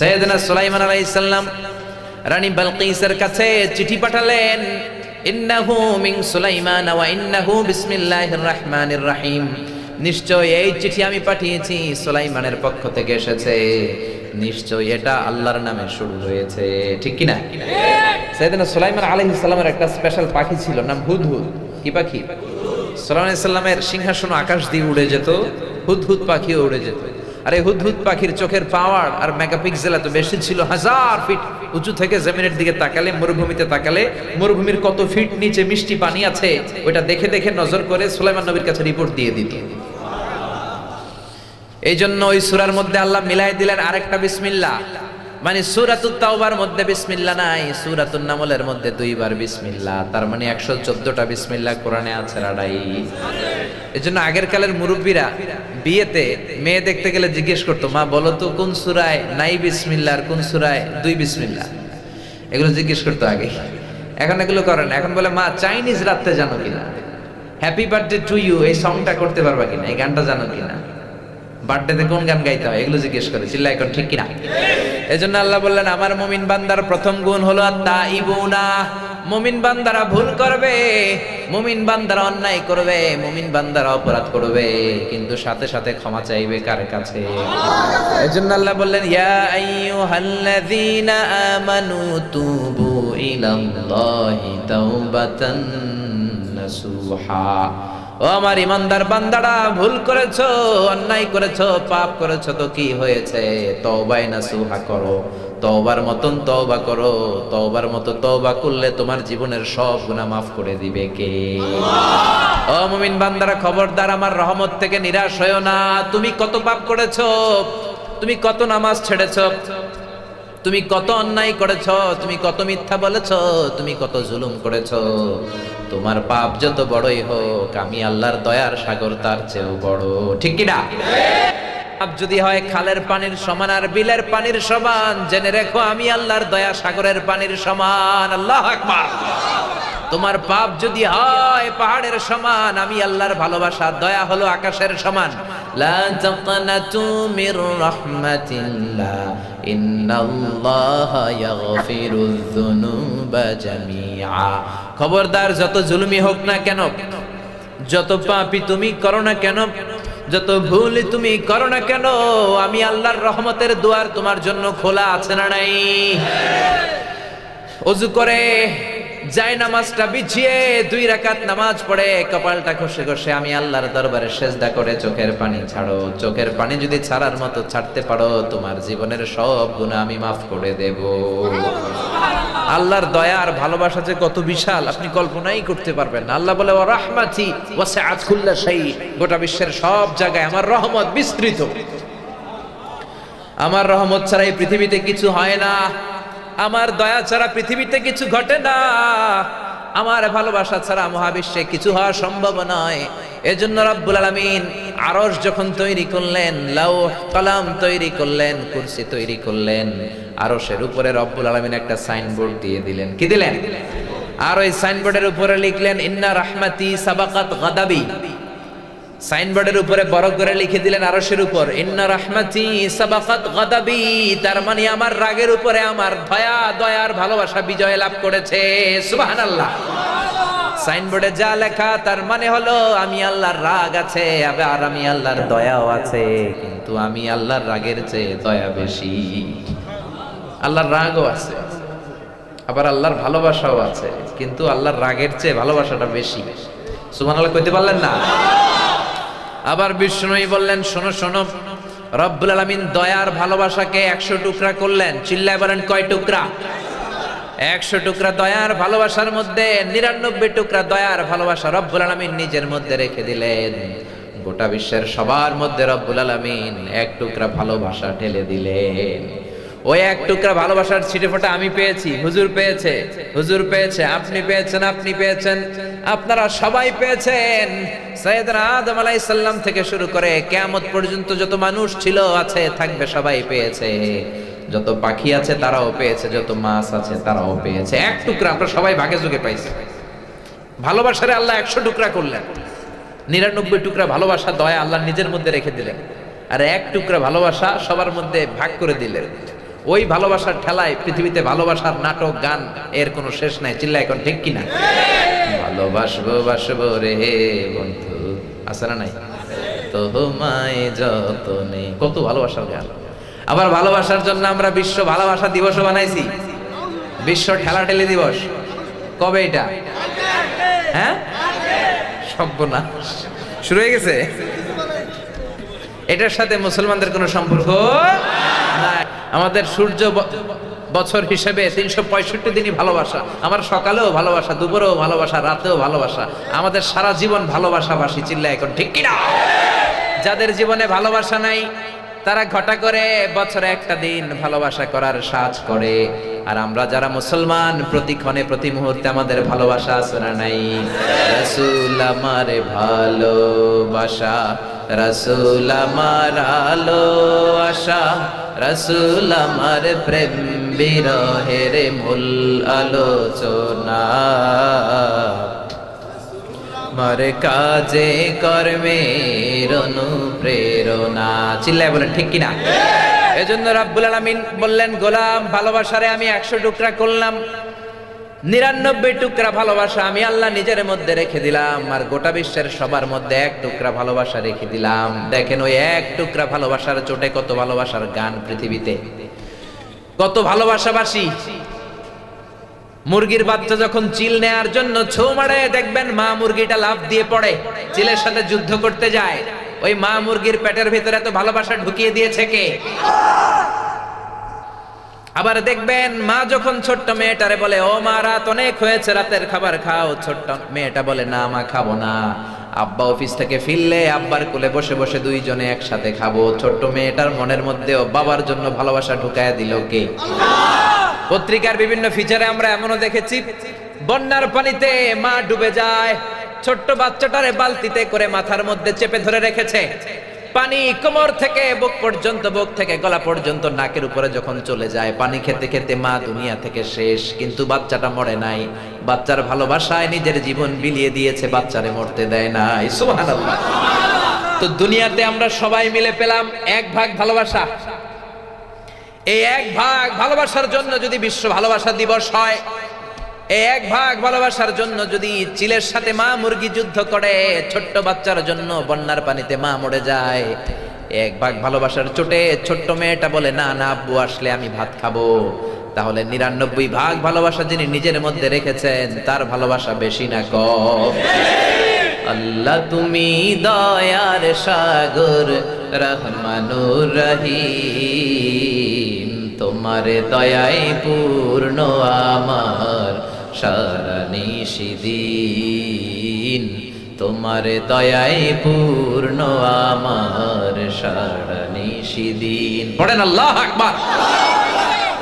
সাইয়েদনা সুলাইমান আলাইহিস সালাম রানী বালকিসের কাছে চিঠি পাঠালেন, ইন্নাহু মিন সুলাইমান ওয়া ইন্নাহু বিসমিল্লাহির রহমানির রহিম। নিশ্চয় এই চিঠি আমি পাঠিয়েছি সুলাইমানের পক্ষ থেকে এসেছে, নিশ্চয় এটা আল্লাহর নামে শুরু হয়েছে। ঠিক কি না? সাইয়েদনা সুলাইমান আলাইহিস সালামের একটা স্পেশাল পাখি ছিল, নাম হুদহুদ। কি পাখি? সুলাইমান আলাইহিস সালামের সিংহাসন আকাশ দিয়ে উড়ে যেত, হুদহুদ পাখিও উড়ে যেত। আর এই হুদহুদ পাখির চোখের পাওয়ার আর মেগাপিক্সেল এত বেশি ছিল, 1000 ফিট উঁচু থেকে জমিনের দিকে তাকালে, মরুভূমিতে তাকালে মরুভূমির কত ফিট নিচে মিষ্টি পানি আছে ওটা দেখে দেখে নজর করে সুলাইমান নবীর কাছে রিপোর্ট দিয়ে দিত। এই জন্য ওই সূরার মধ্যে আল্লাহ মিলাই দিলেন আরেকটা বিসমিল্লাহ, মানে সূরাতুত তাওবার মধ্যে বিসমিল্লাহ নাই, সূরাতুন নামলের মধ্যে 2 বার বিসমিল্লাহ। তার মানে 114টা বিসমিল্লাহ কোরআনে আছে রাডাই। এজন্য আগের কালের মুরব্বীরা বিয়েতে মেয়ে দেখতে গেলে জিজ্ঞেস করতো, মা বলো তো কোন সূরায় নাই বিসমিল্লাহ আর কোন সূরায় 2 বিসমিল্লাহ, এগুলো জিজ্ঞেস করতো আগে। এখন এগুলো করে না, এখন বলে মা চাইনিজ রাখতে জানো কিনা, হ্যাপি বার্থডে টু ইউ এই সংটা করতে পারবা কিনা, এই গানটা জানো কিনা, বার্থডেতে কোন গান গাইতে হয় এগুলো জিজ্ঞেস করে। চিল্লা এখন ঠিক কিনা? এজন্য আল্লাহ বললেন আমার মুমিন বান্দার প্রথম গুণ হলো আত-তাইবুনা। মুমিন বান্দারা ভুল করবে, মুমিন বান্দারা অন্যায় করবে, মুমিন বান্দারা অপরাধ করবে, কিন্তু সাথে সাথে ক্ষমা চাইবে কার কাছে? এজন্য আল্লাহ বললেন ইয়া আইয়ুহাল্লাযীনা আমানু তুবু ইলাল্লাহি তাওবাতান নাসুহা। ও আমার ইমানদার বান্দারা, ভুল করেছো, অন্যায় করেছো, পাপ করেছো, তো কি হয়েছে? তওবায়ে নাসুহা করো, তওবার মতন তওবা করো। তওবার মতো তওবা করলে তোমার জীবনের সব গুনাহ মাফ করে দিবে কে? ও মুমিন বান্দারা, খবরদার আমার রহমত থেকে নিরাশ হয়ো না। তুমি কত পাপ করেছো, তুমি কত নামাজ ছেড়েছো, তুমি কত অন্যায় করেছো, তুমি কত মিথ্যা বলেছো, তুমি কত জুলুম করেছো, তোমার পাপ যত বড়ই হোক আমি আল্লাহর দয়ার সাগর তার চেয়েও বড়। ঠিক কি না? পাপ যদি হয় খালের পানির সমান আর বিলের পানির সমান, জেনে রেখো আমি আল্লাহর দয়া সাগরের পানির সমান। আল্লাহু আকবার। তোমার পাপ যদি হয় পাহাড়ের সমান, আমি আল্লাহর ভালোবাসা দয়া হলো আকাশের সমান। লা তাকনাতু মির রাহমাতিল্লাহ ইন্নাল্লাহা ইয়াগফিরুয যুনুবা জামিআ। খবরদার, যত জুলুমি হোক না কেন, যত পাপী তুমি করো না কেন, যত ভুল তুমি করো না কেন, আমি আল্লাহর রহমতের দুয়ার তোমার জন্য খোলা আছে না নাই? ওযু করে যায় নামাজটা বিছিয়ে 2 রাকাত নামাজ পড়ে কপালটা ঘষে ঘষে আমি আল্লাহর দরবারে সেজদা করে চোখের পানি ছাড়ো। চোখের পানি যদি ছাড়ার মতো ছাড়তে পারো, তোমার জীবনের সব গুনাহ আমি মাফ করে দেব। আল্লাহর দয়া আর ভালোবাসা যে কত বিশাল আপনি কল্পনাই করতে পারবেন না। আল্লাহ বলে ওয়া রাহমাতি ওয়াসিআত কুল্লা শাই, গোটা বিশ্বের সব জায়গায় আমার রহমত বিস্তৃত। আমার রহমত ছাড়া এই পৃথিবীতে কিছু হয় না, আমার দয়া ছাড়া পৃথিবীতে কিছু ঘটে না, আমার ভালোবাসা ছাড়া মহাবিশ্বে কিছু হওয়া সম্ভব নয়। এজন্য রব্বুল আলামিন আরশ যখন তৈরি করলেন, লাউহ কলম তৈরি করলেন, কুরসি তৈরি করলেন, আরশের উপরে রব্বুল আলামিন একটা সাইনবোর্ড দিয়ে দিলেন। কি দিলেন? আর ওই সাইনবোর্ডের উপরে লিখলেন ইন্না রাহমাতি সাবাকাত গাদাবি। সাইনবোর্ডের উপরে বড় করে লিখে দিলেন আরশের উপর ইন্না রাহমাতি সাবাকাত গাদাবি, তার মানে আমার রাগের উপরে আমার দয়ার ভালোবাসা বিজয় লাভ করেছে। সুবহানাল্লাহ। সাইনবোর্ডে যা লেখা তার মানে হলো আমি আল্লাহর রাগ আছে, আবার আমি আল্লাহর দয়াও আছে, কিন্তু আমি আল্লাহর রাগের চেয়ে দয়া বেশি। আল্লাহর রাগও আছে, আবার আল্লাহর ভালোবাসাও আছে, কিন্তু আল্লাহর রাগের চেয়ে ভালোবাসাটা বেশি। সুবহানাল্লাহ কইতে পারলেন না? আবার বিষ্ণুই বললেন শোনো শোনো, রব্বুল আলামিন দয়ার ভালোবাসাকে 100 টুকরা করলেন। চিল্লায় বলেন কয় টুকরা? 100 টুকরা দয়ার ভালোবাসার মধ্যে 99 টুকরা দয়ার ভালোবাসা রব্বুল আলামিন নিজের মধ্যে রেখে দিলেন। গোটা বিশ্বের সবার মধ্যে রব্বুল আলামিন 1 টুকরা ভালোবাসা ঢেলে দিলেন। ওই 1 টুকরা ভালোবাসার ছিটেফোঁটা আমি পেয়েছি, হুজুর পেয়েছে, হুজুর পেয়েছে, আপনি পেয়েছেন, আপনি পেয়েছেন, আপনারা সবাই পেয়েছেন। সাইয়েদনা আদম আলাইহিস সালাম থেকে শুরু করে কিয়ামত পর্যন্ত যত মানুষ ছিল, আছে, থাকবে, সবাই পেয়েছে। যত পাখি আছে তারাও পেয়েছে, যত মাছ আছে তারাও পেয়েছে। 1 টুকরা আমরা সবাই ভাগে যোগে পাইছি। ভালোবাসারে আল্লাহ 100 টুকরা করলেন, 99 টুকরা ভালোবাসা দয়া আল্লাহ নিজের মধ্যে রেখে দিলেন, আর 1 টুকরা ভালোবাসা সবার মধ্যে ভাগ করে দিলেন। ওই ভালোবাসার ঠেলায় পৃথিবীতে ভালোবাসার নাটক গান এর কোনো শেষ নাই। চিল্লা এখন ঠিক কিনা? ভালোবাসবো বাসবো রে বন্ধু, আছে না নাই? তোমায় যতনে, কত ভালোবাসার গান। আবার ভালোবাসার জন্য আমরা বিশ্ব ভালোবাসা দিবসও বানাইছি, বিশ্ব ঠেলাঠেলি দিবস। কবে এটা? হ্যাঁ, সর্বনাশ, শুরু হয়ে গেছে। এটার সাথে মুসলমানদের কোনো সম্পর্ক নাই। আমাদের সূর্য বছর হিসেবে 365 দিনই ভালোবাসা। আমার সকালেও ভালোবাসা, দুপুরেও ভালোবাসা, রাতেও ভালোবাসা। আমাদের সারা জীবন ভালোবাসাবাসী। চিল্লা এখন ঠিক কিনা? যাদের জীবনে ভালোবাসা নাই তারা ঘটা করে বছরে একটা দিন ভালোবাসা করার সাজ করে। আর আমরা যারা মুসলমান, প্রতিক্ষণে প্রতি মুহূর্তে আমাদের ভালোবাসা আছে না নাই? রাসূল আমার ভালোবাসা, রাসূল আমার আলো আশা, রাসূল আমার প্রেম বিরহের মূল আলোচনা, আমার কাজে কর্মের অনুপ্রেরণা। চিল্লায় বলেন ঠিক কিনা? এজন্য রাব্বুল আলামিন বললেন, গোলাম ভালোবাসারে আমি 100 টুকরা করলাম, 99 টুকরা ভালোবাসা আমি আল্লাহ নিজের মধ্যে রেখে দিলাম, আর গোটা বিশ্বের সবার মধ্যে 1 টুকরা ভালোবাসা রেখে দিলাম। দেখেন ওই 1 টুকরা ভালোবাসার চোটে কত ভালোবাসার গান পৃথিবীতে, কত ভালোবাসাবাসী। মুরগির বাচ্চা যখন চিল নেয়ার জন্য ছোঁ মারে, দেখবেন মা মুরগিটা লাফ দিয়ে পড়ে, চিলের সাথে যুদ্ধ করতে যায়। ওই মা মুরগির পেটের ভিতরে এত ভালোবাসা ঢুকিয়ে দিয়েছে কে? আবার দেখবেন মা যখন ছোট্ট মেয়েটারে বলে, ও মা রাত অনেক হয়েছে, রাতের খাবার খাও, ছোট্ট মেয়েটা বলে, না মা খাবো না। আব্বা অফিস থেকে ফিরলে আব্বার কোলে বসে বসে দুইজনে একসাথে খাবো। ছোট্ট মেয়েটার মনের মধ্যেও বাবার জন্য ভালোবাসা ঢুকায়া দিল কে? পত্রিকার বিভিন্ন ফিচারে আমরা এমনও দেখেছি, বন্যার পানিতে মা ডুবে যায়, ছোট্ট বাচ্চাটারে বালতিতে করে মাথার মধ্যে চেপে ধরে রেখেছে। পানি কোমর থেকে বুক পর্যন্ত, বুক থেকে গলা পর্যন্ত, নাকের উপরে যখন চলে যায়, পানি খেতে খেতে মা দুনিয়া থেকে শেষ, কিন্তু বাচ্চাটা মরে নাই। বাচ্চার ভালোবাসায় নিজের জীবন বিলিয়ে দিয়েছে, বাচ্চারে মরতে দেয় নাই। সুবহানাল্লাহ। তো দুনিয়াতে আমরা সবাই মিলে পেলাম 1 ভাগ ভালোবাসা। এই 1 ভাগ ভালোবাসার জন্য যদি বিশ্ব ভালোবাসা দিবস হয়, এই 1 ভাগ ভালোবাসার জন্য যদি চিলের সাথে মা মুরগি যুদ্ধ করে, ছোট্ট বাচ্চার জন্য বন্যার পানিতে মা মরে যায়, 1 ভাগ ভালোবাসার চোটে ছোট্ট মেয়েটা বলে, না না আব্বু আসলে আমি ভাত খাবো, তাহলে 99 ভাগ ভালোবাসা যিনি নিজের মধ্যে রেখেছেন তার ভালোবাসা বেশি না কম? আল্লাহ তুমি দয়ার সাগর, রহমানুর রহিম, তোমার দয়ায় পূর্ণ আমার সারা নিশিদিন, তোমার দয়ায় পূর্ণ আমার সারা নিশিদিন। পড়েন আল্লাহু আকবার।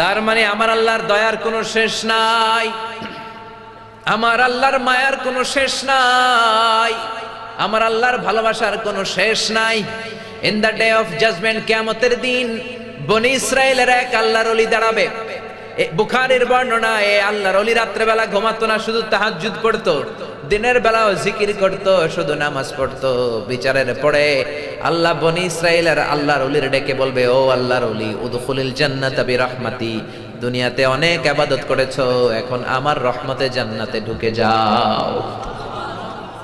তার মানে আমার আল্লাহর দয়ার কোনো শেষ নাই, আমার আল্লাহর মায়ার কোনো শেষ নাই, আমার আল্লাহর ভালোবাসার কোনো শেষ নাই। In the day of judgement, কিয়ামতের দিন বনি ইসরাইলের এক আল্লাহর ওলি দাঁড়াবে। বুখারীর বর্ণনা, এই আল্লাহর ওলি রাত্রে বেলা ঘুমাতো না, শুধু তাহাজ্জুদ পড়তো, দিনের বেলাও জিকির করতো, শুধু নামাজ পড়তো। বিচারের পরে আল্লাহ বনি ইসরাইলের আল্লাহর ওলির ডেকে বলবে, ও আল্লাহর ওলি, উদখুলিল জান্নাতা বিরহমাতি, দুনিয়াতে অনেক ইবাদত করেছো, এখন আমার রহমতে জান্নাতে ঢুকে যাও।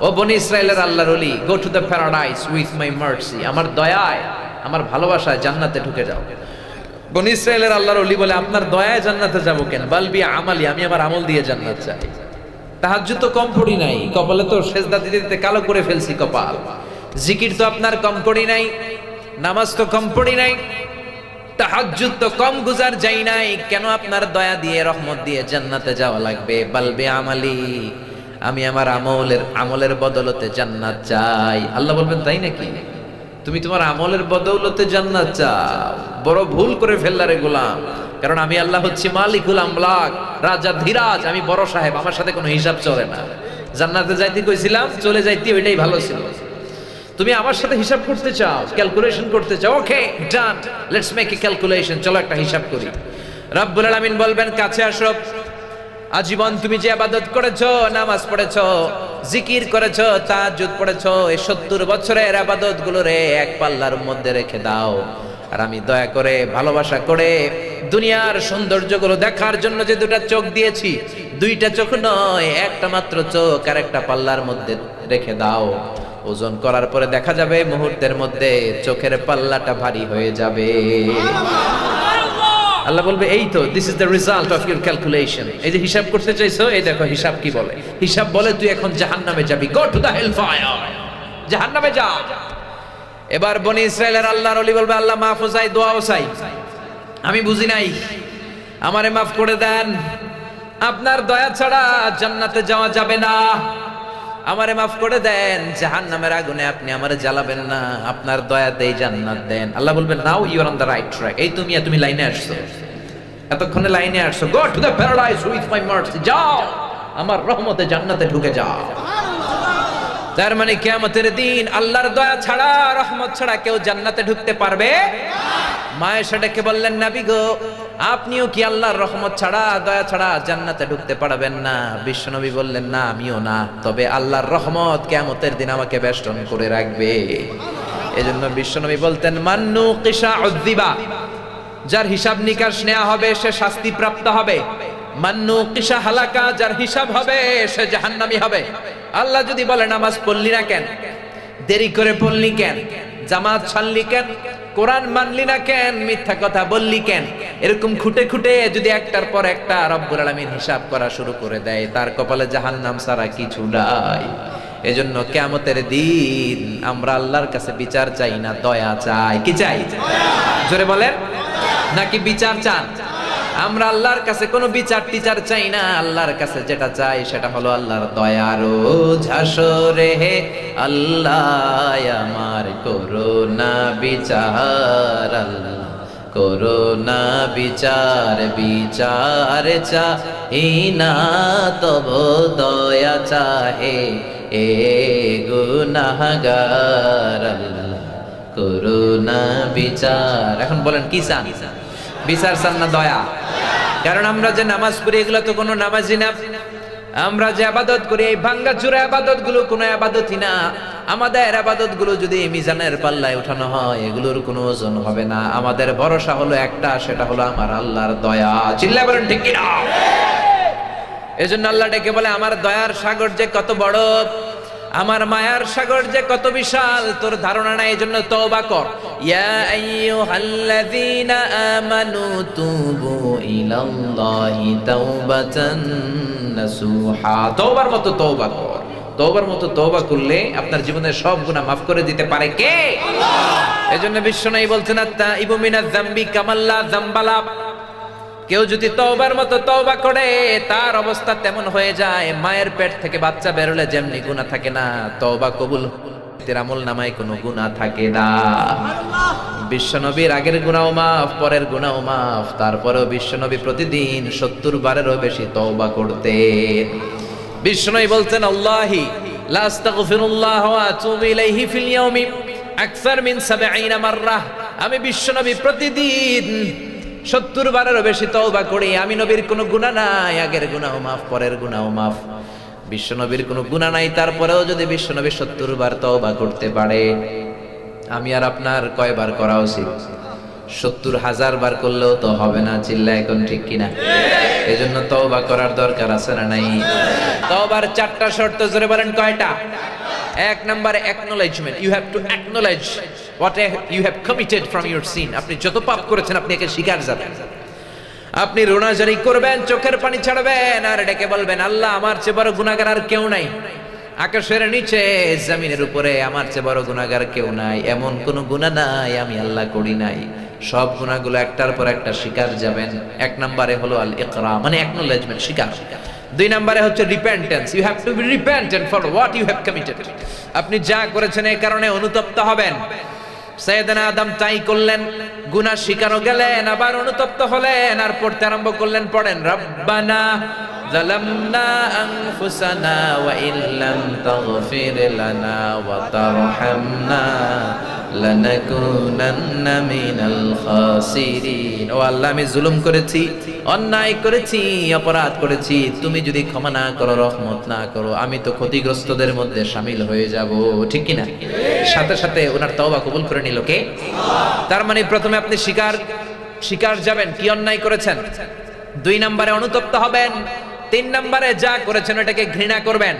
ও বনি ইসরাইলের আল্লাহর ওলি, go to the paradise with my mercy, আমার দয়ায়, আমার ভালোবাসায় জান্নাতে ঢুকে যাও। বনি ইসরাইলের আল্লাহর ওলি বলে, আপনার দয়ায় জান্নাতে যাবো কেন? বালবি আমালি, আমি আমার আমল দিয়ে জান্নাত চাই। তাহাজ্জুদ তো কম পড়ি নাই, কপালে তো সেজদা দিতে দিতে কালো করে ফেলছি কপাল। জিকির তো আপনার কম পড়ি নাই, নামাজ তো কম পড়ি নাই, তাহাজ্জুদ তো কম গুজার যাই নাই, কেন আপনার দয়া দিয়ে রহমত দিয়ে জান্নাতে যাওয়া লাগবে? বালবি আমালি, আমি আমার আমলের বদলতে জান্নাত চাই। আল্লাহ বলবেন, তাই নাকি? তুমি তোমার আমলের বদৌলতে জান্নাত চাও? বড় ভুল করে ফেললা রে গোলাম, কারণ আমি আল্লাহ হচ্ছি মালিকুল আমলাক, রাজা ধীরাজ, আমি বড় সাহেব, আমার সাথে কোনো হিসাব চলে না। জান্নাতে যাইতে কইছিলাম, চলে যাইতে ওইটাই ভালো ছিল। তুমি আমার সাথে হিসাব করতে চাও, ক্যালকুলেশন করতে চাও, ওকে ডান, লেটস মেক এ ক্যালকুলেশন, চলো একটা হিসাব করি। রব্বুল আলামিন বলবেন, কাছে আসো। আজীবন তুমি যে ইবাদত করেছো, নামাজ পড়েছো, জিকির করেছো, তাহাজ্জুদ পড়েছো, এই 70 বছরের ইবাদত গুলো রে এক পাল্লার মধ্যে রেখে দাও। আর আমি দয়া করে ভালোবাসা করে দুনিয়ার সৌন্দর্যগুলো দেখার জন্য যে দুটা চোখ দিয়েছি, দুইটা চোখ নয়, একটা মাত্র চোখ আর একটা পাল্লার মধ্যে রেখে দাও। ওজন করার পরে দেখা যাবে মুহূর্তের মধ্যে চোখের পাল্লাটা ভারী হয়ে যাবে। আল্লাহ বলবে এই তো, this is the result of your calculation. এই যে হিসাব করতে চাইছো, এই দেখো হিসাব কি বলে। হিসাব বলে তুই এখন জাহান্নামে যাবি, go to the hell fire, জাহান্নামে যা। এবার বনি ইসরাইলের আল্লাহর ওলি বলবে আল্লাহ মাফ চাই, দোয়াও চাই, আমি বুঝি নাই, আমারে মাফ করে দেন, আপনার দয়া ছাড়া জান্নাতে যাওয়া যাবে না, আমারে মাফ করে দেন, জাহান্নামের আগুনে আপনি আমারে জ্বালাবেন না, আপনার দয়াতেই জান্নাত দেন। আল্লাহ বলবেন now you are on the right track, এই তুমি লাইনে আসছো, এতক্ষণে লাইনে আসছো, go to the paradise with my mercy, যাও আমার রহমতে জান্নাতে ঢুকে যাও। তার মানে কিয়ামতের দিন আল্লাহর দয়া ছাড়া, রহমত ছাড়া কেউ জান্নাতে ঢুকতে পারবে না। মায়ের সাথে বললেন নবী গো, আপনিও কি আল্লাহর রহমত ছাড়া, দয়া ছাড়া জান্নাতে ঢুকতে পারবেন না? বিশ্বনবী বললেন না, আমিও না, তবে আল্লাহর রহমত কিয়ামতের দিন আমাকে বেষ্টন করে রাখবে। এজন্য বিশ্বনবী বলতেন মান্নু কিসা উযযিবা, যার হিসাব নিকাশ নেওয়া হবে সে শাস্তি প্রাপ্ত হবে। মান্নু কিসা হালাকা, যার হিসাব হবে সে জাহান্নামী হবে। আল্লাহ যদি বলে নামাজ পড়লি না কেন, দেরি করে পড়লি কেন, জামাত ছাড়লি কেন, কোরআন মানলি না কেন, মিথ্যা কথা বললি কেন, এরকম খুঁটে খুঁটে যদি একটার পর একটা রব্বুল আলামিন হিসাব করা শুরু করে দেয়, তার কপালে জাহান্নাম ছাড়া কিছু নাই। এজন্য কিয়ামতের দিন আমরা আল্লাহর কাছে বিচার চাই না, দয়া চাই। কি চাই? জোরে বলেন, নাকি বিচার চান? আমরা আল্লাহর কাছে কোনো বিচার টিচার চাই না, আল্লাহর কাছে যেটা চাই সেটা হলো আল্লাহর দয়ারো ঝাসরে হে আল্লাহ আমার করোনা বিচার, আল্লাহ করোনা বিচার, বিচার চাহি না তব দয়া চাহে এ গুনাহগার, আল্লাহ করোনা বিচার। এখন বলেন কি চান? বিচার চান না দয়া? কারণ আমরা যে নামাজ পড়ি এগুলো তো কোনো নামাজই না, আমরা যে আবাদত করি এই ভাঙ্গা চূড়া আবাদত গুলো কোনো আবাদতই না। আমাদের আবাদত গুলো যদি মিজানের পাল্লায় উঠানো হয় এগুলোর কোনো ওজন হবে না। আমাদের ভরসা হলো একটা, সেটা হলো আমার আল্লাহর দয়া। চিল্লা বলেন ঠিক কিনা? এজন্য আল্লাহ ডেকে বলে আমার দয়ার সাগর যে কত বড়, আমার মায়ার সাগর যে কত বিশাল, তোর ধারণা নাই। এজন্য তওবা কর। ইয়া আইয়ুহাল্লাযীনা আমানু তুবু ইলাল্লাহি তাওবাতান নাসুহা, তওবার মতো তওবা কর। তওবার মতো তওবা করলে আপনার জীবনের সব গুনাহ maaf করে দিতে পারে কে? আল্লাহ। এজন্য বিশ্বনবী বলছেন আত-তাইবু মিনাজ যামবি কামাল্লা যামবালা, কেউ যদি তওবার মতো তওবা করে তার অবস্থা তেমন হয়ে যায়, মায়ের পেট থেকে বাচ্চা বেরোলে যেমনি গুনাহ থাকে না, তওবা কবুল তের আমল নামায় কোনো গুনাহ থাকে না। বিশ্বনবীর আগের গুনাহও মাফ, পরের গুনাহও মাফ, তারপরেও বিশ্বনবী প্রতিদিন 70 বারেরও বেশি তওবা করতেন। বিশ্বনবী বলতেন আল্লাহি লা আস্তাগফিরুল্লাহ ওয়া আতুবু ইলাইহি ফিল ইয়াউমি আকসার মিন 70 মাররাহ, আমি বিশ্বনবী প্রতিদিন 70 বারেরও বেশি তওবা করি। আমি নবীর কোনো গুনাহ নাই, আগের গুনাহও মাফ, পরের গুনাহও মাফ। বিশ্বনবীর কোনো গুনাহ নাই, তারপরেও যদি বিশ্বনবী 70 বার তওবা করতে পারে, আমি আর আপনার কয়বার করা উচিত? 70,000 বার করলেও তো হবে না। চিল্লা এখন ঠিক কিনা? এজন্য তওবা করার দরকার আছে না নাই? তওবার 4টা শর্ত, জোরে বলেন কয়টা? 1 নম্বরে acknowledgement, you have to acknowledge what you have committed from your sin. আপনি যত পাপ করেছেন আপনি একে স্বীকার যাবেন। আপনি রোনাজারি করবেন, চোখের পানি ছাড়বেন আর ডেকে বলবেন আল্লাহ আমার চেয়ে বড় গুনাহগার আর কেউ নাই, আকাশের নিচে জমিনের উপরে আমার চেয়ে বড় গুনাহগার কেউ নাই, এমন কোন গুনাহ নাই আমি আল্লাহ করি নাই। সব গুনাহগুলো একটার পর একটা স্বীকার যাবেন। 1 নম্বরে হলো আল ইকরার, মানে acknowledgement, স্বীকার। 2 নম্বরে হচ্ছে repentance, you have to be repentant for what you have committed. আপনি যা করেছেন এই কারণে অনুতপ্ত হবেন। সাইয়েদনা আদম তাই করলেন, গুনাহ স্বীকারও গেলেন, আবার অনুতপ্ত হলেন আর পড়তে আরম্ভ করলেন। পড়েন রব্বানা যালামনা আনফুসানা ওয়া ইল্লাম তাগফির লানা ওয়া তারহামনা লানাকুনান্না মিনাল খাসিরিন। ও আল্লাহ, আমি জুলুম করেছি, অন্যায় করেছি, অপরাধ করেছি। তুমি যদি ক্ষমা না করো, রহমত না করো, আমি তো ক্ষতিগ্রস্তদের মধ্যে শামিল হয়ে যাব। ঠিক কি না? সাথে সাথে ওনার তওবা কবুল করে নিল কে? তার মানে প্রথমে আপনি স্বীকার যাবেন কি অন্যায় করেছেন, 2 নম্বরে অনুতপ্ত হবেন, 3 নম্বরে যা করেছেন এটাকে ঘৃণা করবেন,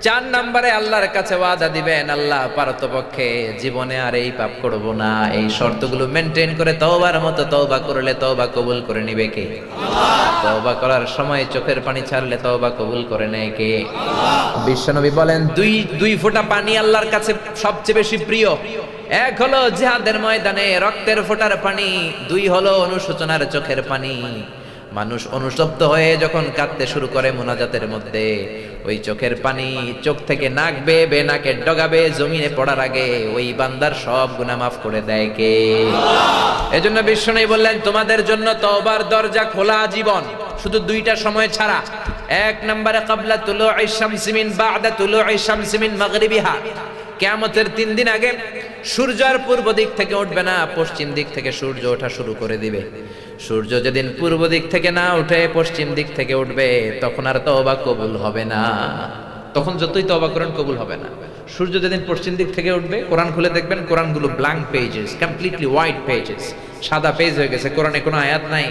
4 নম্বরে আল্লাহর কাছে ওয়াদা দিবেন, আল্লাহ পারতপক্ষে জীবনে আর এই পাপ করব না। এই শর্তগুলো মেনটেন করে তওবার মতো তওবা করলে তওবা কবুল করে নিবে কে? তওবা করার সময় চোখের পানি ছাড়লে তওবা কবুল করে নেয় কে? বিশ্বনবী বলেন, দুই ফোঁটা পানি আল্লাহর কাছে সবচেয়ে বেশি প্রিয়। এক হলো জিহাদের ময়দানে রক্তের ফোঁটার পানি, 2 হলো অনুশোচনার চোখের পানি। মানুষ অনুশব্দ হয়ে যখন কাঁদতে শুরু করে মুনাজাতের মধ্যে, ওই চোখের পানি চোখ থেকে নাক বেয়ে নাকের ডগাবে জমিনে পড়ার আগে ওই বান্দার সব গুনাহ মাফ করে দেয় কে? এজন্য বিশ্বনবী বললেন, তোমাদের জন্য তওবার দরজা খোলা জীবন, শুধু 2টা সময় ছাড়া। 1 নম্বরে ক্বাবলা তুলুই শামসি মিন বা'দা তুলুই শামসি মিন মাগরিবিহা, কিয়ামতের 3 দিন আগে সূর্য আর পূর্ব দিক থেকে উঠবে না, পশ্চিম দিক থেকে সূর্য ওঠা শুরু করে দিবে। সূর্য যেদিন পূর্ব দিক থেকে না উঠে পশ্চিম দিক থেকে উঠবে, তখন আর তওবা কবুল হবে না। তখন যতই তওবা করেন কবুল হবে না। সূর্য যেদিন পশ্চিম দিক থেকে উঠবে, কোরআন খুলে দেখবেন কোরআনগুলো blank pages, completely white pages, সাদা পেজ হয়ে গেছে। কোরআনে কোনো আয়াত নাই,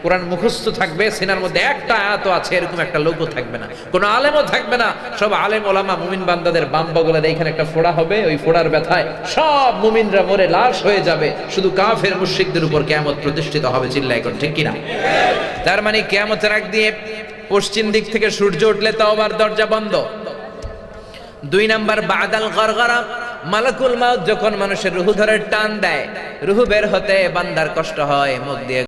কোরআন মুখস্থ থাকবে, সিনার মধ্যে একটা আয়াতও আছে এরকম একটা লোকও থাকবে না, কোনো আলেমও থাকবে না। সব আলেম ওলামা মুমিন বান্দাদের বাম বগলের এইখানে একটা ফোড়া হবে, ওই ফোড়ার ব্যথায় সব মুমিনরা মরে লাশ হয়ে যাবে, শুধু কাফের মুশরিকদের উপর কিয়ামত প্রতিষ্ঠিত হবে। চিল্লায় কোন ঠিক কিনা? তার মানে কিয়ামতের আগ দিয়ে পশ্চিম দিক থেকে সূর্য উঠলে তওবার দরজা বন্ধ। 2 নাম্বার বাদাল গরগরা, মালাকুল মাউত যখন মানুষের রূহ ধরে টান দেয়, রূহ বের হতে বান্দার কষ্ট হয়, মুখ দিয়ে